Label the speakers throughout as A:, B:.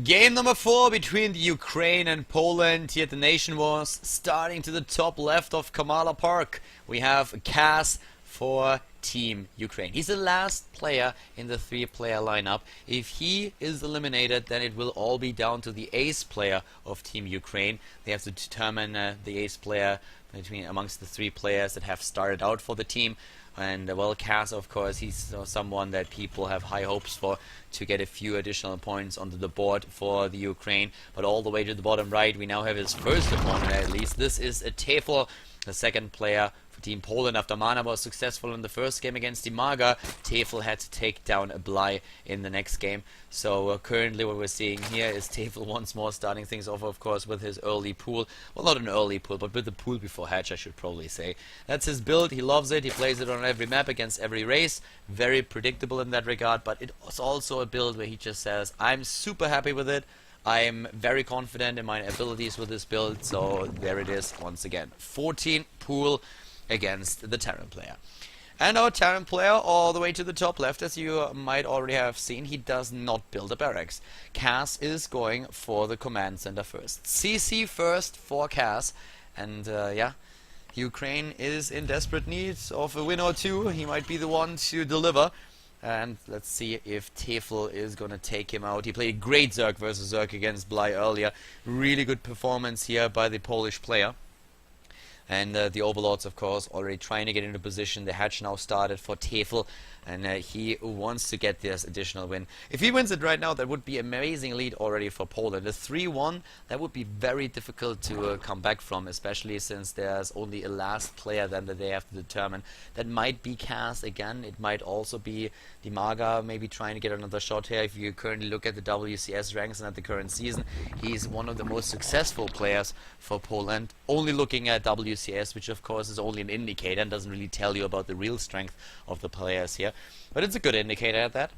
A: Game number 4 between the Ukraine and Poland here at the Nation Wars. Starting to the top left of Kamala Park, we have Kaz for Team Ukraine. He's the last player in the 3-player lineup. If he is eliminated, then it will all be down to the ace player of Team Ukraine. They have to determine the ace player amongst the 3 players that have started out for the team. And well, Kaz, of course, he's someone that people have high hopes for to get a few additional points onto the board for the Ukraine. But all the way to the bottom right, we now have his first opponent at least. This is a Tefl, the second player for Team Poland. After Mana was successful in the first game against Imaga, Tefl had to take down a Bly in the next game. So currently what we're seeing here is Tefl once more starting things off, of course, with his early pool. Well, not an early pool, but with the pool before hatch, I should probably say. That's his build. He loves it. He plays it on every map against every race. Very predictable in that regard, but it's also a build where he just says, I'm super happy with it. I'm very confident in my abilities with this build, so there it is once again. 14 pool against the Terran player. And our Terran player, all the way to the top left, as you might already have seen, he does not build a barracks. Kaz is going for the command center first. CC first for Kaz, and yeah, Ukraine is in desperate need of a win or two. He might be the one to deliver. And let's see if Tefl is going to take him out. He played great Zerg versus Zerg against Bly earlier. Really good performance here by the Polish player. And the Overlords, of course, already trying to get into position. The hatch now started for Tefl, and he wants to get this additional win. If he wins it right now, that would be an amazing lead already for Poland. A 3-1, that would be very difficult to come back from, especially since there's only a last player then that they have to determine. That might be Kaz again. It might also be Dimaga, maybe trying to get another shot here. If you currently look at the WCS ranks and at the current season, he's one of the most successful players for Poland. Only looking at WCS, which of course is only an indicator and doesn't really tell you about the real strength of the players here. But it's a good indicator at that.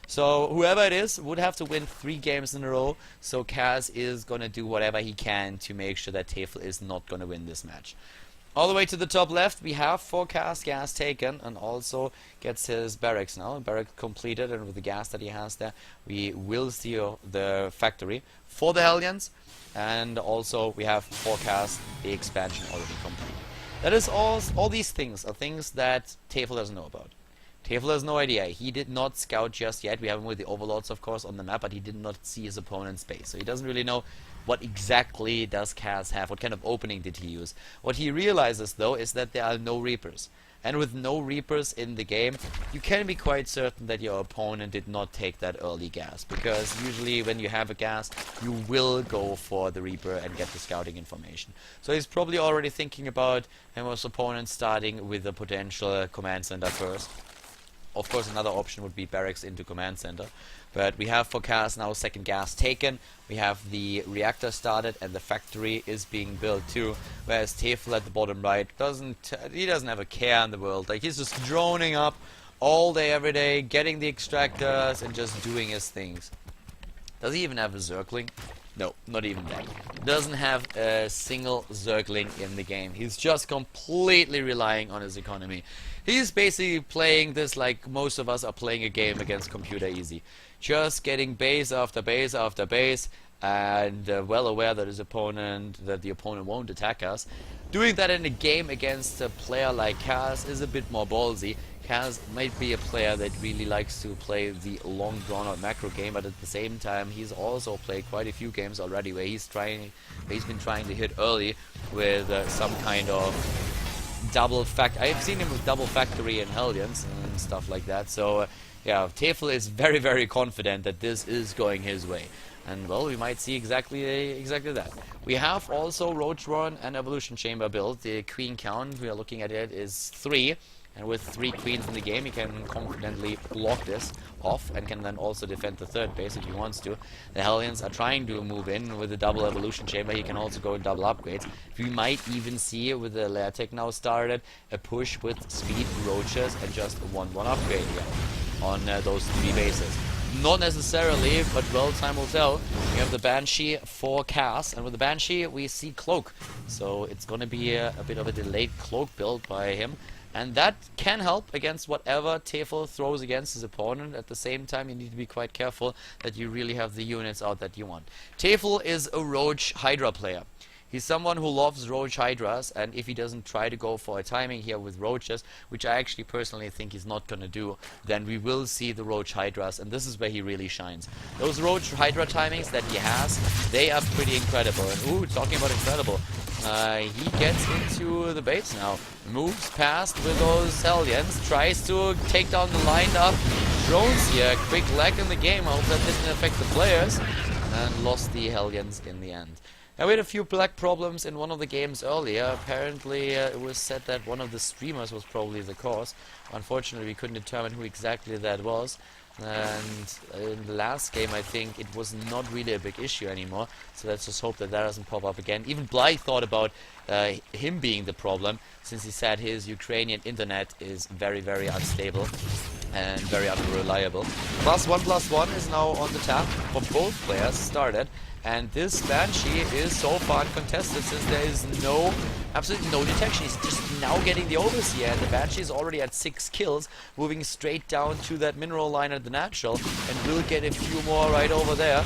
A: So whoever it is would have to win 3 games in a row. So Kaz is going to do whatever he can to make sure that Tefl is not going to win this match. All the way to the top left, we have for Kaz gas taken, and also gets his barracks now. Barrack completed, and with the gas that he has there, we will see the factory for the Hellions. And also we have forecast the expansion already complete. That is all these things are things that Tefl doesn't know about. Tefl has no idea. He did not scout just yet. We have him with the Overlords, of course, on the map, but he did not see his opponent's base. So he doesn't really know what exactly does Kaz have, what kind of opening did he use. What he realizes, though, is that there are no Reapers. And with no Reapers in the game, you can be quite certain that your opponent did not take that early gas. Because usually when you have a gas, you will go for the Reaper and get the scouting information. So he's probably already thinking about his opponent starting with a potential command center first. Of course, another option would be barracks into command center. But we have for Kaz now second gas taken. We have the reactor started and the factory is being built too. Whereas Tefl at the bottom right doesn't have a care in the world. Like, he's just droning up all day every day, getting the extractors and just doing his things. Does he even have a Zergling? No, not even that. Doesn't have a single Zergling in the game. He's just completely relying on his economy. He's basically playing this like most of us are playing a game against Computer Easy. Just getting base after base after base, and well aware that the opponent won't attack us. Doing that in a game against a player like Kaz is a bit more ballsy. Kaz might be a player that really likes to play the long drawn-out macro game, but at the same time, he's also played quite a few games already where he's been trying to hit early with some kind of double I've seen him with double factory and Hellions and stuff like that. So yeah, Tefl is very, very confident that this is going his way. And well, we might see exactly that. We have also Roach Run and Evolution Chamber built. The queen count we are looking at it is 3. And with 3 queens in the game, he can confidently block this off and can then also defend the third base if he wants to. The Hellions are trying to move in with a double evolution chamber. He can also go in double upgrades. We might even see, with the lair tech now started, a push with speed, roaches, and just a 1-1 upgrade here on those 3 bases. Not necessarily, but well, time will tell. We have the Banshee for Kaz, and with the Banshee we see Cloak. So it's going to be a bit of a delayed Cloak build by him. And that can help against whatever Tefl throws against his opponent. At the same time, you need to be quite careful that you really have the units out that you want. Tefl is a Roach Hydra player. He's someone who loves Roach Hydras, and if he doesn't try to go for a timing here with Roaches, which I actually personally think he's not going to do, then we will see the Roach Hydras, and this is where he really shines. Those Roach Hydra timings that he has, they are pretty incredible. And ooh, talking about incredible, he gets into the base now, moves past with those Hellions, tries to take down the lined up drones here. Quick lag in the game, I hope that didn't affect the players, and lost the Hellions in the end. Now, we had a few black problems in one of the games earlier. Apparently, it was said that one of the streamers was probably the cause. Unfortunately, we couldn't determine who exactly that was. And in the last game, I think it was not really a big issue anymore. So let's just hope that that doesn't pop up again. Even Blythe thought about him being the problem, since he said his Ukrainian internet is very, very unstable and very unreliable. +1/+1 is now on the tap for both players started. And this Banshee is so far uncontested, since there is absolutely no detection. He's just now getting the Overseer, and the Banshee is already at 6 kills, moving straight down to that mineral line at the natural, and will get a few more right over there.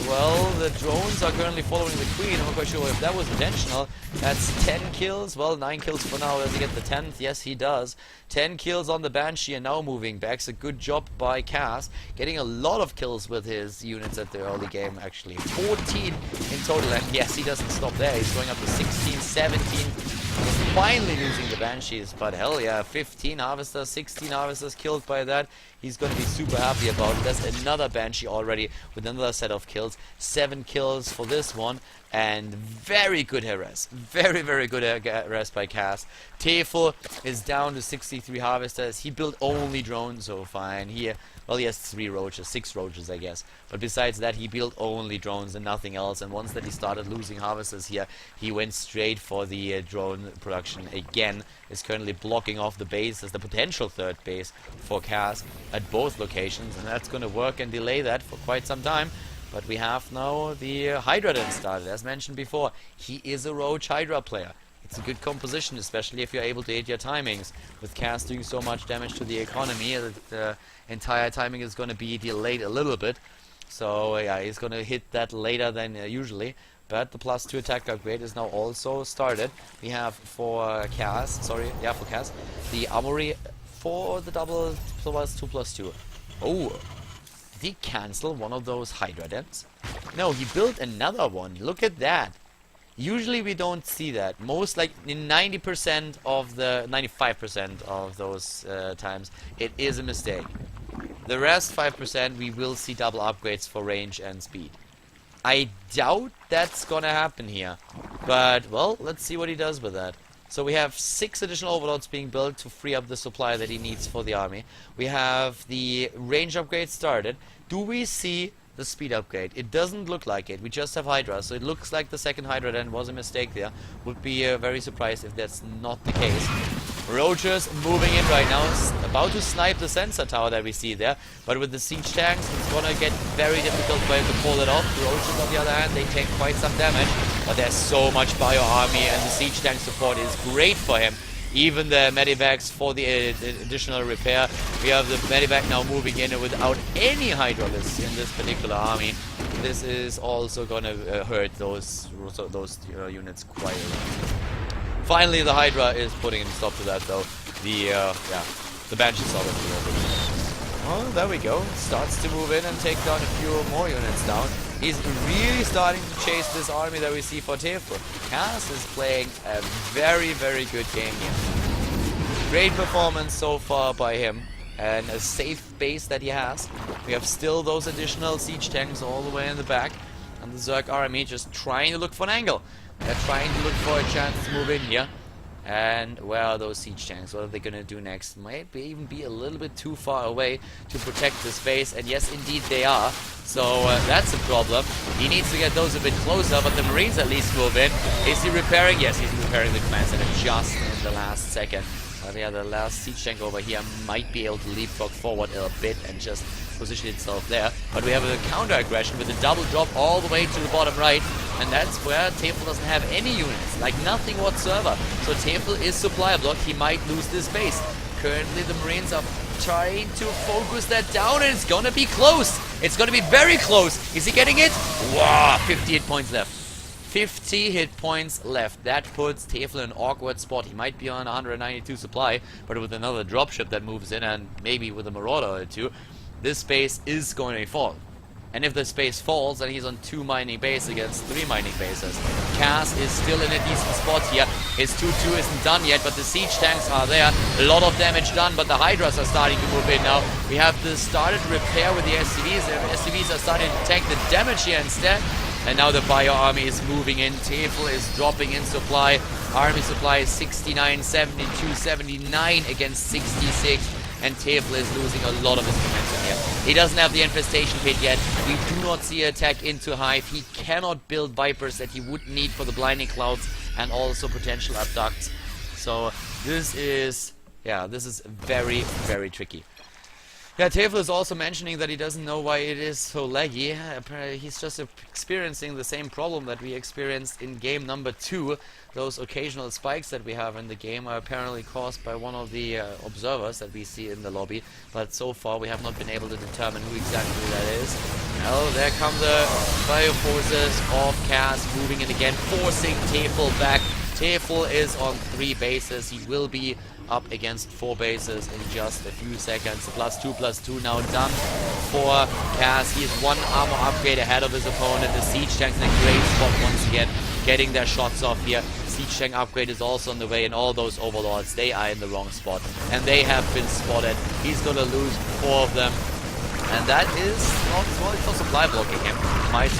A: Well, the drones are currently following the Queen. I'm not quite sure if that was intentional. That's 10 kills. Well, 9 kills for now. Does he get the 10th? Yes, he does. 10 kills on the Banshee, and now moving back. So good job by Cass, getting a lot of kills with his units at the early game, actually. 14 in total, and yes, he doesn't stop there. He's going up to 16, 17. He's finally losing the Banshees, but hell yeah, 15 Harvesters, 16 Harvesters killed by that. He's going to be super happy about it. There's another Banshee already with another set of kills. 7 kills for this one, and very good harass. Very, very good harass by Cass. Tefl is down to 63 Harvesters. He built only drones, so fine. Well, he has 3 roaches, 6 roaches, I guess. But besides that, he built only drones and nothing else. And once that he started losing Harvesters here, he went straight for the drone production again. Is currently blocking off the base as the potential 3rd base for Cass at both locations. And that's going to work and delay that for quite some time. But we have now the Hydra then started. As mentioned before, he is a Roach Hydra player. It's a good composition, especially if you're able to hit your timings. With Cass doing so much damage to the economy, the entire timing is going to be delayed a little bit. So yeah, he's going to hit that later than usually. But the +2 attack upgrade is now also started. We have for Cass, the Armory for the double +2/+2. Oh, did he cancel one of those Hydra dens? No, he built another one. Look at that. Usually we don't see that. Most, like in 95% of those times, it is a mistake. The rest 5% we will see double upgrades for range and speed. I doubt that's gonna happen here, but well, let's see what he does with that. So we have 6 additional overlords being built to free up the supply that he needs for the army. We have the range upgrade started. Do we see the speed upgrade? It doesn't look like it. We just have Hydra, so it looks like the second Hydra then was a mistake there. Would be very surprised if that's not the case. Roaches moving in right now, about to snipe the sensor tower that we see there, but with the siege tanks it's gonna get very difficult for him to pull it off. Roaches on the other hand, they take quite some damage, but there's so much bio army and the siege tank support is great for him. Even the medivacs for the additional repair. We have the medivac now moving in without any hydraulics in this particular army. This is also gonna hurt those units quite a lot. Finally, the Hydra is putting a stop to that, though. The Banshee's already over. Oh, there we go. Starts to move in and take down a few more units down. He's really starting to chase this army that we see for Tefl. Cass is playing a very, very good game here. Great performance so far by him, and a safe base that he has. We have still those additional siege tanks all the way in the back, and the Zerg army just trying to look for an angle. They're trying to look for a chance to move in here. And where are those siege tanks? What are they going to do next? Might even be a little bit too far away to protect this base. And yes, indeed they are. So that's a problem. He needs to get those a bit closer, but the Marines at least move in. Is he repairing? Yes, he's repairing the command center just in the last second. But yeah, the last siege tank over here might be able to leapfrog forward a bit and just position itself there. But we have a counter aggression with a double drop all the way to the bottom right, and that's where Tefl doesn't have any units, like nothing whatsoever. So Tefl is supply blocked. He might lose this base. Currently the Marines are trying to focus that down, and it's gonna be close. It's gonna be very close. Is he getting it? Wow, 58 points left. 50 hit points left. That puts Tefl in an awkward spot. He might be on 192 supply, but with another dropship that moves in and maybe with a Marauder or two, this base is going to fall. And if this base falls, then he's on 2 mining bases against 3 mining bases. Cass is still in a decent spot here. His 2-2 isn't done yet, but the siege tanks are there. A lot of damage done, but the Hydras are starting to move in now. We have the started repair with the SCVs. The SCVs are starting to tank the damage here instead. And now the Bio Army is moving in. Tefl is dropping in supply. Army supply is 69, 72, 79 against 66. And Tefl is losing a lot of his momentum here. He doesn't have the infestation pit yet. We do not see an attack into Hive. He cannot build Vipers that he would need for the Blinding Clouds and also potential abducts. So this is very, very tricky. Yeah, Tefl is also mentioning that he doesn't know why it is so laggy. Apparently he's just experiencing the same problem that we experienced in game number 2. Those occasional spikes that we have in the game are apparently caused by one of the observers that we see in the lobby. But so far we have not been able to determine who exactly that is. Well, there come the fire forces of Cass moving in again, forcing Tefl back. Tefl is on 3 bases. He will be up against 4 bases in just a few seconds. +2/+2 now done for Cass. He is 1 armor upgrade ahead of his opponent. The siege tanks in a great spot once again, getting their shots off here. Siege tank upgrade is also on the way, and all those overlords, they are in the wrong spot, and they have been spotted. He's gonna lose 4 of them. And that is not for supply blocking him. Might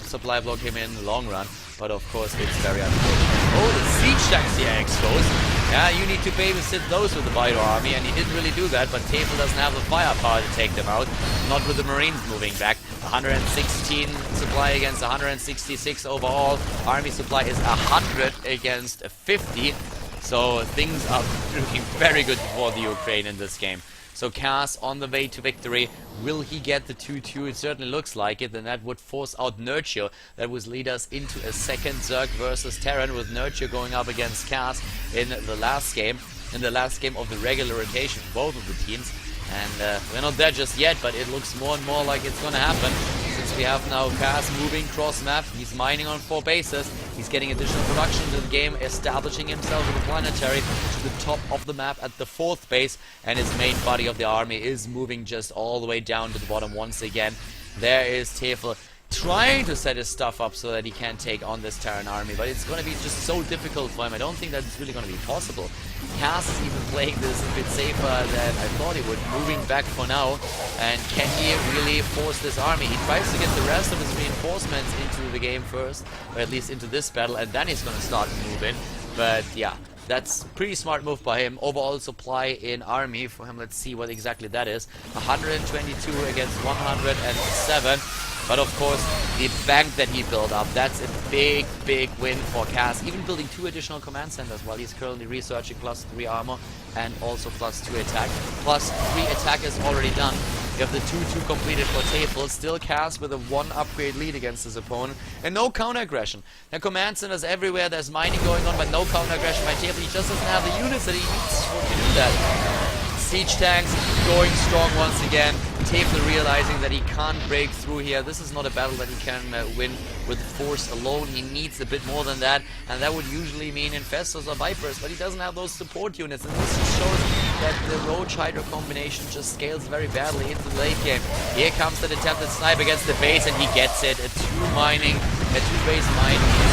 A: supply block him in the long run, but of course it's very unfortunate. Oh, the siege tanks here exposed. Yeah, you need to babysit those with the Vital Army, and he didn't really do that, but Tefl doesn't have the firepower to take them out. Not with the Marines moving back. 116 supply against 166 overall. Army supply is 100 against 50. So things are looking very good for the Ukraine in this game. So Cass on the way to victory. Will he get the 2-2? It certainly looks like it. Then that would force out Nurture. That would lead us into a second Zerg versus Terran, with Nurture going up against Cass in the last game. In the last game of the regular rotation, both of the teams. And we're not there just yet, but it looks more and more like it's gonna happen. Since we have now Cass moving cross map, he's mining on 4 bases. He's getting additional production to the game, establishing himself with a planetary to the top of the map at the 4th base, and his main body of the army is moving just all the way down to the bottom once again. There is Tefl trying to set his stuff up so that he can take on this Terran army, but it's going to be just so difficult for him. I don't think that it's really going to be possible. Cass is even playing this a bit safer than I thought he would, moving back for now. And can he really force this army? He tries to get the rest of his reinforcements into the game first, or at least into this battle, and then he's going to start to move in. But yeah, that's a pretty smart move by him. Overall supply in army for him, let's see what exactly that is. 122 against 107. But of course, the bank that he built up, that's a big, big win for Cass. Even building 2 additional command centers while he's currently researching +3 armor and also +2 attack. +3 attack is already done. You have the 2-2 completed for Tefl. Still Cass with a 1 upgrade lead against his opponent. And no counter aggression. There are command centers everywhere, there's mining going on, but no counter aggression by Tefl. He just doesn't have the units that he needs to do that. Siege tanks going strong once again. Tefl realizing that he can't break through here. This is not a battle that he can win with force alone. He needs a bit more than that, and that would usually mean Infestors or Vipers, but he doesn't have those support units, and this just shows that the Roach Hydra combination just scales very badly into the late game. Here comes the attempted snipe against the base, and he gets it. A 2-base mining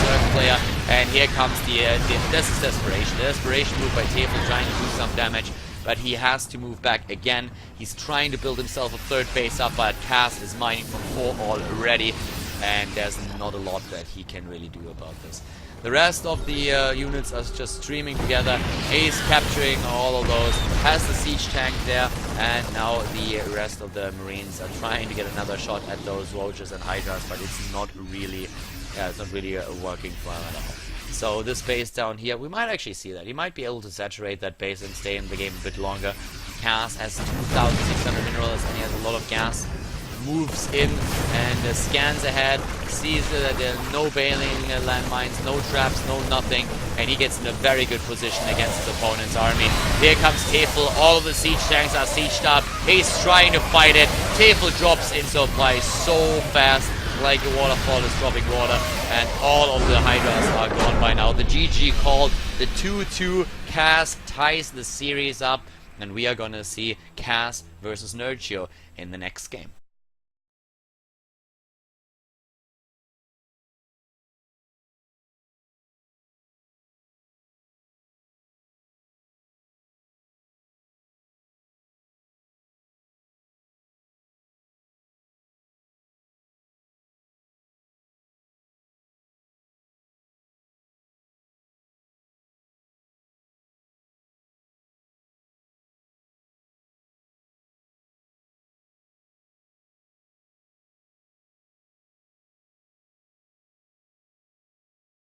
A: Zerg player, and here comes this is desperation. The desperation move by Tefl trying to do some damage. But he has to move back again. He's trying to build himself a 3rd base up, but Cass is mining from 4 already, and there's not a lot that he can really do about this. The rest of the units are just streaming together. He's capturing all of those, has the siege tank there, and now the rest of the Marines are trying to get another shot at those Roaches and Hydras, but it's not really working for him at all. So this base down here, we might actually see that. He might be able to saturate that base and stay in the game a bit longer. Cass has 2,600 minerals and he has a lot of gas. Moves in and scans ahead, sees that there are no bailing landmines, no traps, no nothing, and he gets in a very good position against his opponent's army. Here comes Tefl, all of the siege tanks are sieged up, he's trying to fight it. Tefl drops in supply so fast, like a waterfall is dropping water, and all of the Hydras are gone by now. The GG called, the 2-2, Cass ties the series up, and we are gonna see Cass versus Nerdcio in the next game.